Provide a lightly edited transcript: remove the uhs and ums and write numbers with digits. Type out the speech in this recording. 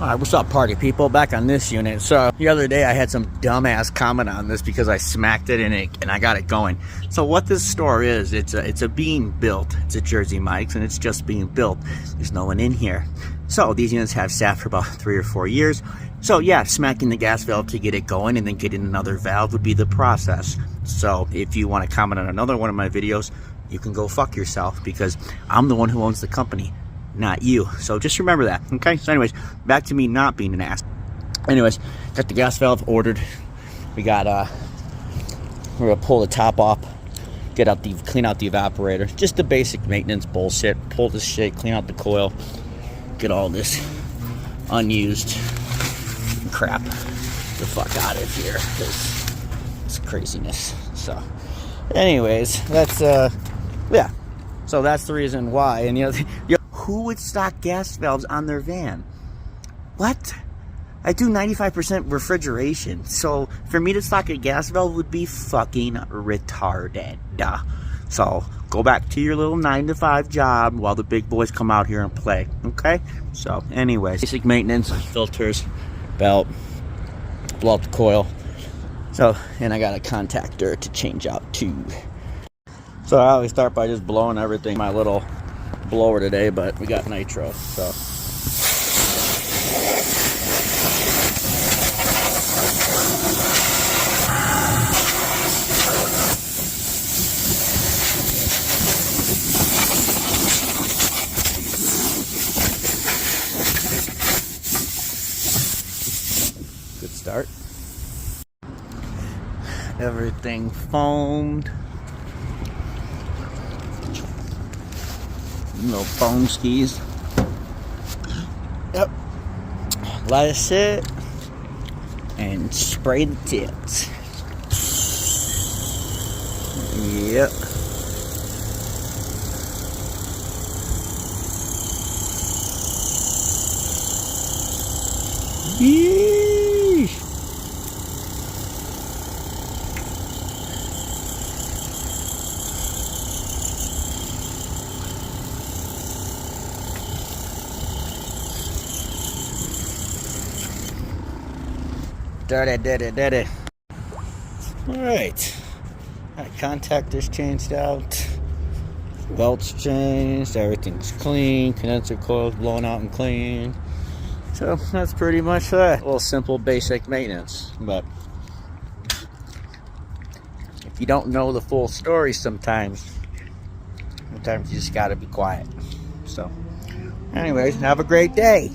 Alright, what's up, party people? Back on this unit. So the other day I had some dumbass comment on this because I smacked it and I got it going. So what this store is, it's a being built. It's a Jersey Mike's and it's just being built. There's no one in here. So these units have sat for about 3 or 4 years. So yeah, smacking the gas valve to get it going and then getting another valve would be the process. So if you want to comment on another one of my videos, you can go fuck yourself because I'm the one who owns the company, not you. So just remember that, okay? So anyways, back to me not being an ass. Anyways, got the gas valve ordered. We got we're gonna pull the top off, clean out the evaporator. Just the basic maintenance bullshit. Pull this shit, clean out the coil, get all this unused crap the fuck out of here. It's craziness. So anyways, that's yeah. So that's the reason why. And you know, who would stock gas valves on their van? What? I do 95% refrigeration. So for me to stock a gas valve would be fucking retarded. So go back to your little 9-to-5 job while the big boys come out here and play. Okay? So anyways, basic maintenance, filters, belt, blow up the coil. So, and I got a contactor to change out too. So I always start by just blowing everything. My little blower today, but we got nitro, so good start. Everything foamed. Little foam skis. Yep. Let it sit and spray the tips. Yep. Yeesh. Dirty. Alright. Contactors changed out. Belts changed. Everything's clean. Condenser coils blown out and clean. So that's pretty much that. A little simple basic maintenance. But if you don't know the full story sometimes you just gotta be quiet. So anyways, have a great day.